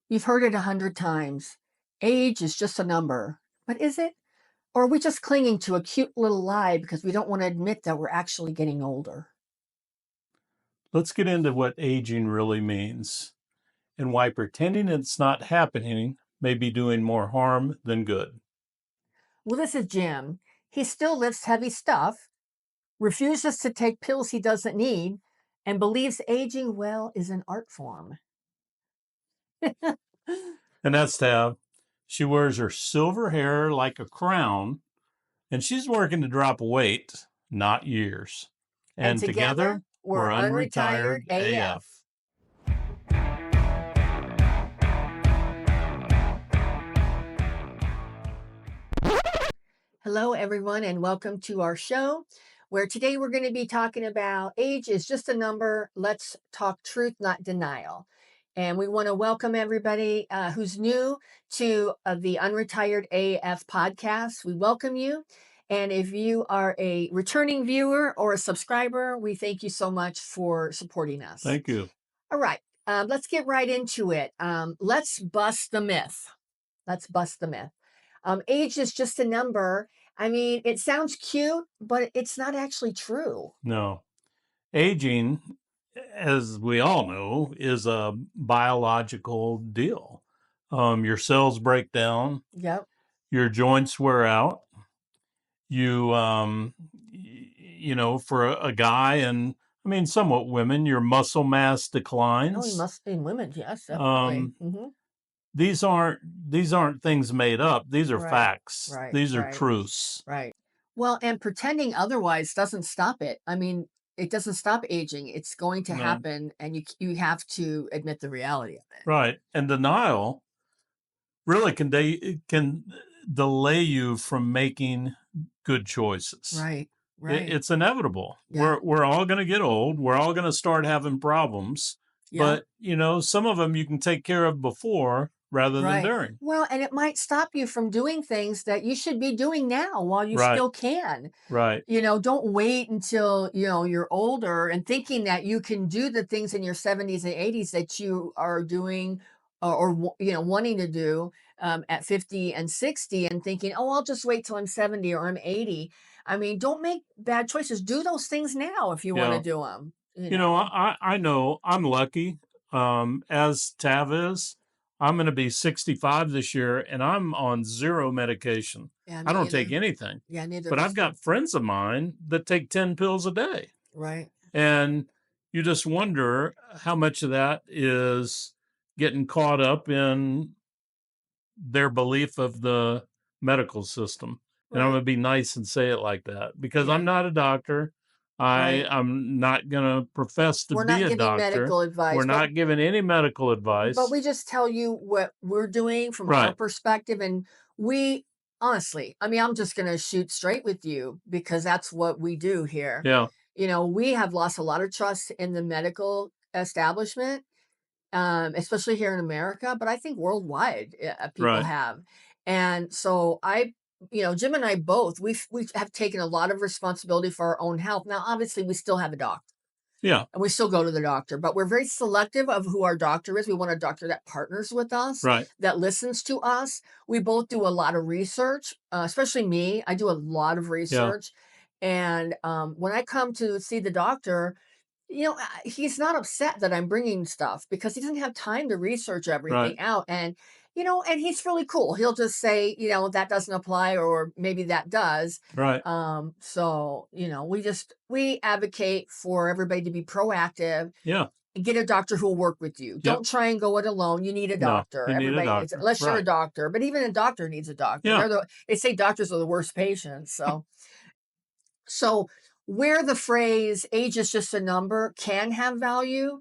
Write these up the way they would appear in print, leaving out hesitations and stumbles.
You've heard it 100 times. Age is just a number. But is it? Or are we just clinging to a cute little lie because we don't want to admit that we're actually getting older? Let's get into what aging really means and why pretending it's not happening may be doing more harm than good. Well, this is Jim. He still lifts heavy stuff, refuses to take pills he doesn't need, and believes aging well is an art form. And that's Tab. She wears her silver hair like a crown, and she's working to drop weight, not years. And And together, together, we're we're Unretired unretired AF. AF. Hello, everyone, and welcome to our show, where today we're going to be talking about age is just a number. Let's talk truth, not denial. And we want to welcome everybody who's new to the Unretired AF podcast. We welcome you. And if you are a returning viewer or a subscriber, we thank you so much for supporting us. Thank you. All right, let's get right into it. Let's bust the myth. Let's bust the myth. Age is just a number. I mean, it sounds cute, but it's not actually true. No. Aging, as we all know, is a biological deal. Your cells break down, Yep. your joints wear out. You, for a guy and I mean, somewhat women, your muscle mass Oh, you declines. must in women. Yes, definitely. Um, these aren't things made up. These are Right, facts. right, These are right, truths. right. Well, and pretending otherwise doesn't stop it. I mean, it doesn't stop aging. It's going to No, happen, and you have to admit the reality of it. right. And denial really can delay you from making good choices. Right, right. It's inevitable. Yeah, We're all going to get old. We're all going to start having problems. yeah. But some of them you can take care of before rather than Right. during. Well, and it might stop you from doing things that you should be doing now while you Right. still can. Right. Don't wait until, you're older and thinking that you can do the things in your 70s and 80s that you are doing or wanting to do at 50 and 60 and thinking, "Oh, I'll just wait till I'm 70 or I'm 80." I mean, don't make bad choices. Do those things now if you want to Yeah. do them, I know I'm lucky. As Tav is, I'm going to be 65 this year and I'm on zero medication. Yeah, I me don't take either. anything, Yeah, neither but of I've us do. got friends of mine that take 10 pills a day. Right. And you just wonder how much of that is getting caught up in their belief of the medical system. And I'm Right. going to be nice and say it like that because I'm Yeah. not a doctor. Right. I'm not going to profess to We're be not a giving doctor. medical We're advice, not giving any medical but advice. we just tell you what we're doing from our Right. perspective. And we honestly, I mean, I'm just going to shoot straight with you because that's what we do here. Yeah. We have lost a lot of trust in the medical establishment, especially here in America, but I think worldwide people Right. have. And so Jim and I both, we have taken a lot of responsibility for our own health. Now, obviously, we still have a doctor. Yeah. And we still go to the doctor, but we're very selective of who our doctor is. We want a doctor that partners with us, Right. that listens to us. We both do a lot of research, especially me. I do a lot of Yeah. research. And when I come to see the doctor, he's not upset that I'm bringing stuff because he doesn't have time to research Right. everything out. And he's really cool. He'll just say, that doesn't apply or maybe that does. Right. We advocate for everybody to be proactive Yeah. and get a doctor who will work with you. Yep. Don't try and go it alone. You need a No, doctor. you need a Everybody, doctor. unless you're a Right. doctor, but even a doctor needs a doctor. Yeah. They say doctors are the worst patients. So where the phrase age is just a number can have value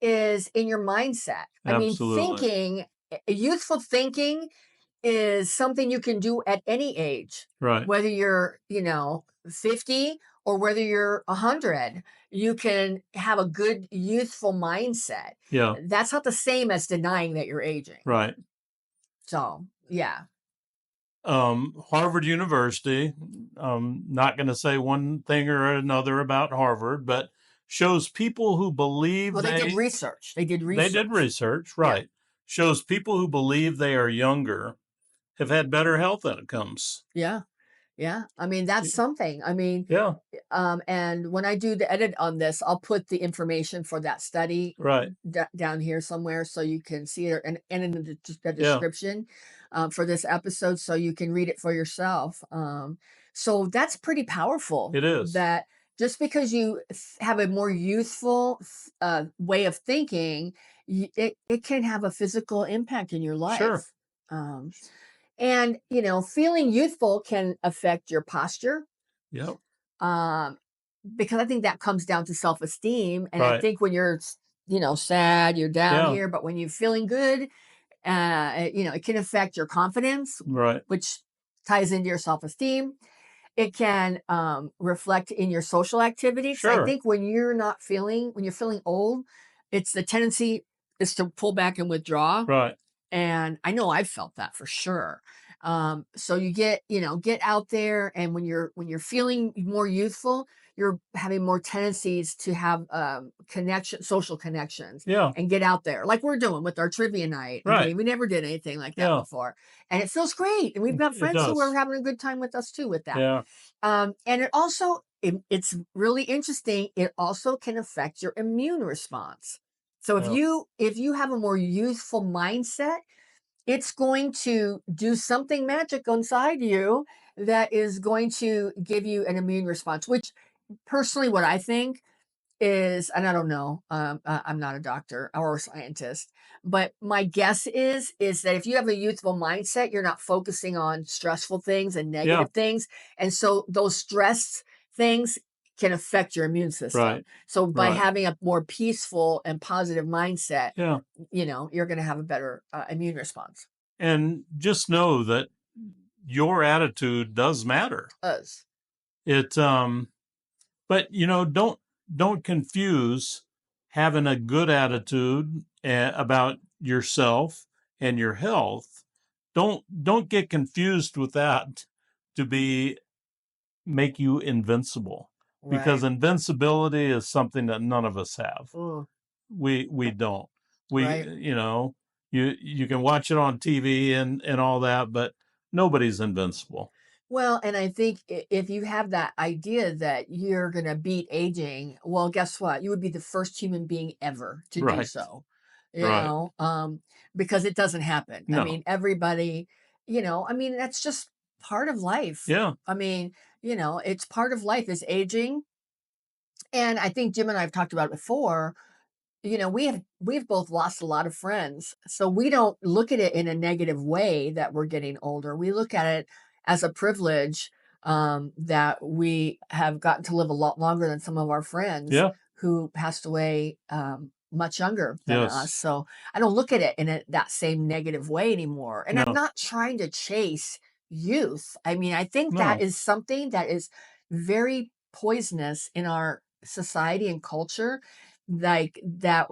is in your mindset. I mean, Absolutely. youthful thinking is something you can do at any age, Right. whether you're, 50 or whether you're 100. You can have a good youthful mindset. Yeah. That's not the same as denying that you're aging. Right. So, yeah. Harvard University, not going to say one thing or another about Harvard, but shows people who believe Well, they did research. They did they did research. research, Yeah. right? shows people who believe they are younger have had better health outcomes. Yeah. Yeah. I mean, that's something. I mean, Yeah, and when I do the edit on this, I'll put the information for that study right. down here somewhere so you can see it, and in the Yeah, description for this episode so you can read it for yourself. So that's pretty powerful it is. that just because you have a more youthful way of thinking, it can have a physical impact in your Sure. life. Um, and, feeling youthful can affect your posture, Yep. um, because I think that comes down to self-esteem. And I Right. think when you're, sad, you're down Yeah. here, but when you're feeling good, it can affect your confidence, Right. which ties into your self-esteem. It can reflect in your social activity. Because I Sure. think when you're feeling old, it's the tendency is to pull back and withdraw, Right. and I know I've felt that for sure. So you get out there, and when you're feeling more youthful, you're having more tendencies to have social connections, Yeah. and get out there like we're doing with our trivia night. I Right. mean, we never did anything like that Yeah. before, and it feels great. And we've got It friends who are does. having a good time with us too with that. Yeah. And it's really interesting. It also can affect your immune response. So if Yeah. you have a more youthful mindset, it's going to do something magic inside you that is going to give you an immune response, which personally, what I think is, and I don't know, I'm not a doctor or a scientist, but my guess is that if you have a youthful mindset, you're not focusing on stressful things and Yeah. negative things, and so those stress things can affect your immune system. Right. So by Right. having a more peaceful and positive mindset, Yeah. you're going to have a better immune response. And just know that your attitude does matter. Us. It but don't confuse having a good attitude about yourself and your health. Don't get confused with that to be make you invincible, because Right. invincibility is something that none of us have. Mm, We don't. We right. you can watch it on TV and all that, but nobody's invincible. Well, and I think if you have that idea that you're going to beat aging, well, guess what? You would be the first human being ever to do Right. so, Right. because it doesn't happen. I No. mean, everybody, I mean, that's just part of life. Yeah. I mean, it's part of life is aging. And I think Jim and I have talked about it before. We've both lost a lot of friends, so we don't look at it in a negative way that we're getting older. We look at it as a privilege, that we have gotten to live a lot longer than some of our friends Yeah. who passed away much younger than us. Yes. So I don't look at it in that same negative way anymore, and I'm No. not trying to chase youth. I mean, I think that No. is something that is very poisonous in our society and culture, like that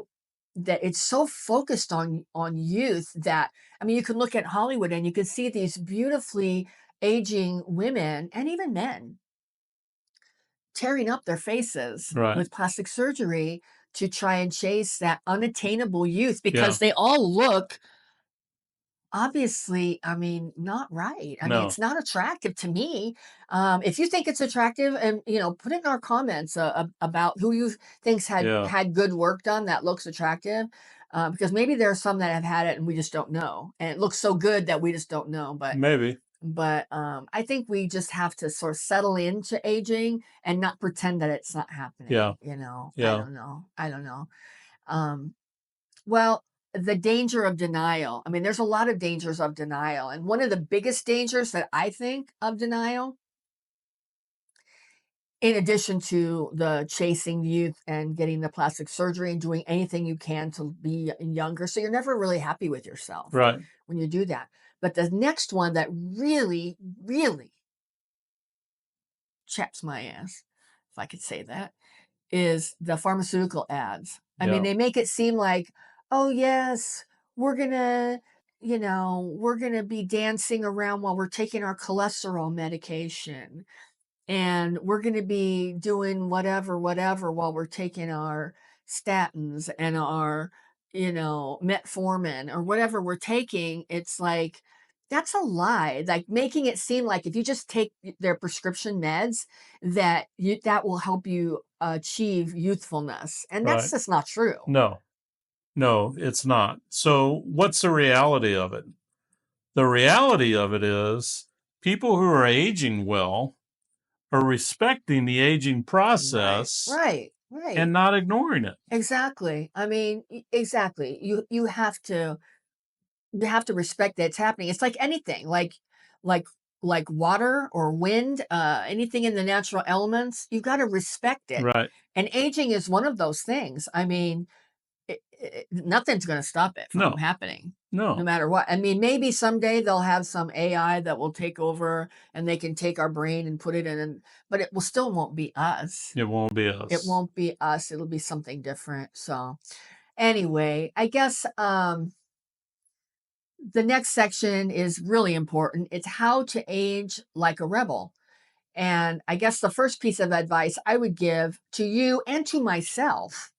it's so focused on youth that, I mean, you can look at Hollywood and you can see these beautifully aging women and even men tearing up their faces Right. with plastic surgery to try and chase that unattainable youth Yeah. because they all look, obviously, I mean, not right. I mean, No. it's not attractive to me. If you think it's attractive, and put it in our comments about who you thinks had Yeah. had good work done that looks attractive, because maybe there are some that have had it and we just don't know, and it looks so good that we just don't know. But Maybe. but I think we just have to sort of settle into aging and not pretend that it's not Yeah. happening. I Yeah. don't know. I don't know. Um, well, the danger of denial. I mean, there's a lot of dangers of denial. And one of the biggest dangers that I think of denial, in addition to the chasing youth and getting the plastic surgery and doing anything you can to be younger, so you're never really happy with yourself Right. when you do that. But the next one that really, really chaps my ass, if I could say that, is the pharmaceutical ads. I mean, Yeah. they make it seem like, "Oh, yes, we're gonna, we're gonna be dancing around while we're taking our cholesterol medication, and we're gonna be doing whatever, whatever while we're taking our statins and our metformin or whatever we're taking, it's like, that's a lie. Like making it seem like if you just take their prescription meds, that will help you achieve youthfulness. And that's Right. just not true. No, no, it's not. So, what's the reality of it? The reality of it is people who are aging well are respecting the aging Right, process right, right. and not ignoring it. Exactly. I mean, exactly. You have to respect that it's happening. It's like anything, like like water or wind, anything in the natural elements, you got to respect it. Right. And aging is one of those things. I mean, nothing's going to stop it from No, happening, no no, matter what. I mean, maybe someday they'll have some AI that will take over and they can take our brain and put it in, but it will still won't be us. it won't be It us. won't be us. It'll be something different. So, anyway, I guess the next section is really important. It's how to age like a rebel. And I guess the first piece of advice I would give to you and to myself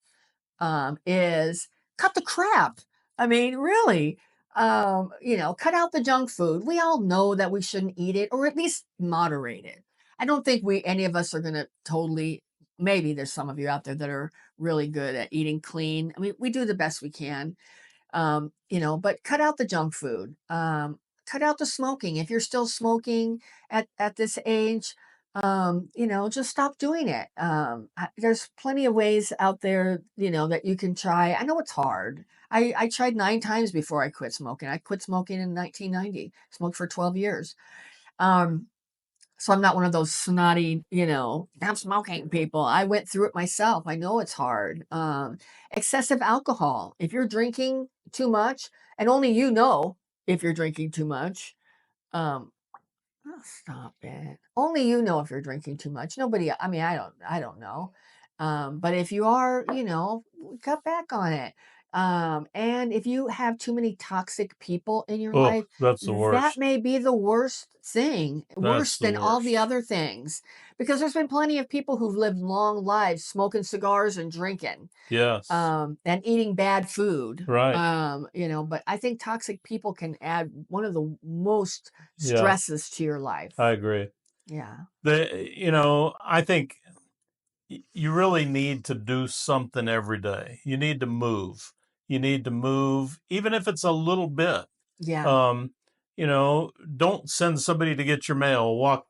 is cut the crap. I mean, really, cut out the junk food. We all know that we shouldn't eat it, or at least moderate it. I don't think any of us are going to totally. Maybe there's some of you out there that are really good at eating clean. I mean, we do the best we can, but cut out the junk food. Cut out the smoking. If you're still smoking at this age, just stop doing it. There's plenty of ways out there, that you can try. I know it's hard. I tried 9 times before I quit smoking. I quit smoking in 1990, smoked for 12 years. Um, so I'm not one of those snotty, "Stop smoking" people. I went through it myself. I know it's hard. Excessive alcohol. If you're drinking too much, and only you know if you're drinking too much, um, oh, stop it. Only you know if you're drinking too much. Nobody, I mean, I don't know. But if you are, cut back on it. And if you have too many toxic people in your Oh, life, that's the that worst. may be the worst thing, worse That's the than all the worst. other things. Because there's been plenty of people who've lived long lives smoking cigars and drinking, Yes. and eating bad food. Right. But I think toxic people can add one of the most Yeah, stresses to your life. I agree. Yeah. I think you really need to do something every day. You need to move. You need to move, even if it's a little bit. Yeah. Um, don't send somebody to get your mail. Walk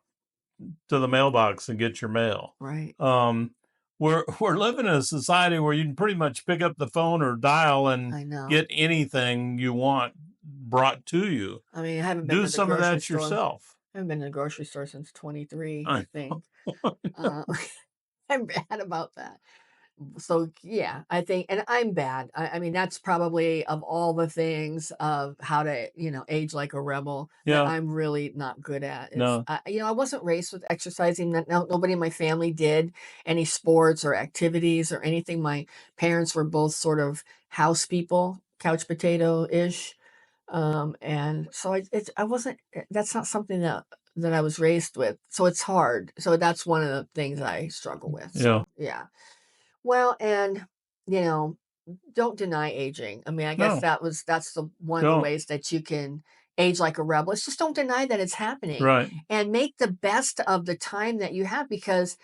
to the mailbox and get your mail. Right. Um, we're living in a society where you can pretty much pick up the phone or dial and I know. get anything you want brought to you. I mean, I haven't been Do to the some of grocery that store. yourself. I haven't been to the grocery store since 23, I I think. know. Uh, I'm bad about that. So yeah, I think, and I'm bad. I mean, that's probably of all the things of how to, age like a rebel that Yeah, I'm really not good at is, no, I wasn't raised with exercising. No, nobody in my family did any sports or activities or anything. My parents were both sort of house people, couch potato ish. And so I wasn't, that's not something that I was raised with. So it's hard. So that's one of the things I struggle with. yeah, So yeah. Well, and you know, don't deny aging. I mean, I guess no, that's the one of the don't. ways that you can age like a rebel. It's just don't deny that it's happening Right, and make the best of the time that you have because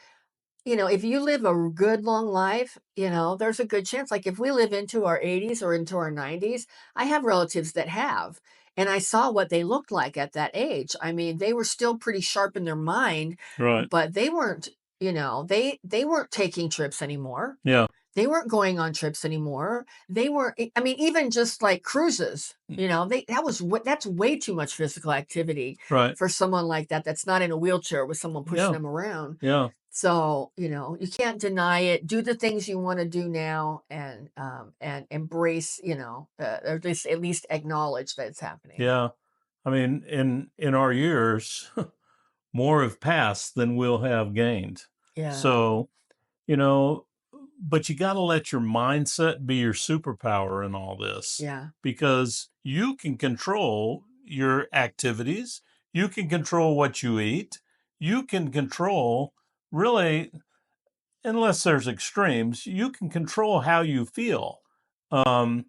if you live a good long life, there's a good chance. Like if we live into our 80s or into our 90s, I have relatives that have. And I saw what they looked like at that age. I mean, they were still pretty sharp in their mind, right, but they weren't, they weren't taking trips anymore. yeah, They weren't going on trips anymore. They weren't, I mean, even just like cruises, that's way too much physical activity right, for someone like that that's not in a wheelchair with someone pushing yeah, them around. yeah, So, you can't deny it. Do the things you want to do now and embrace, or at least acknowledge that it's happening. yeah. I mean, in our years, more have passed than we'll have gained. Yeah. So, you know, but you got to let your mindset be your superpower in all this Yeah. because you can control your activities, you can control what you eat, you can control really, unless there's extremes, you can control how you feel. Um,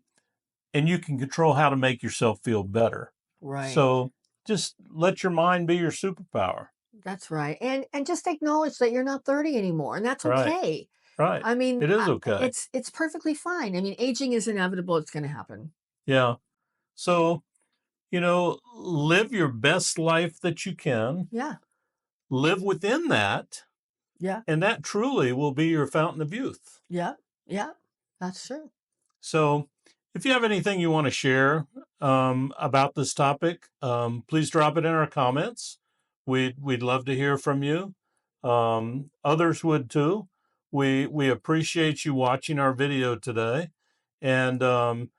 and you can control how to make yourself feel better. Right. So just let your mind be your superpower. That's right. And just acknowledge that you're not 30 anymore, and that's Right. okay. Right. I mean, It is okay. it's perfectly fine. I mean, aging is inevitable. It's going to happen. Yeah. So, live your best life that you can, Yeah. live within that, Yeah. and that truly will be your fountain of youth. Yeah. Yeah. That's true. So, if you have anything you want to share about this topic, please drop it in our comments. We'd love to hear from you. Others would too. We appreciate you watching our video today, and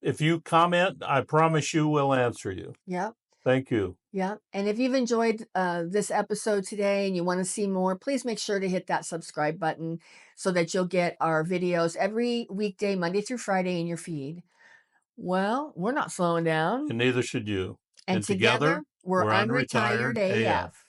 if you comment, I promise you we'll answer you. Yeah. Thank you. Yeah. And if you've enjoyed this episode today and you want to see more, please make sure to hit that subscribe button so that you'll get our videos every weekday, Monday through Friday in your feed. Well, we're not slowing down. And neither should you. And And together, together, we're we're Unretired Unretired AF. AF.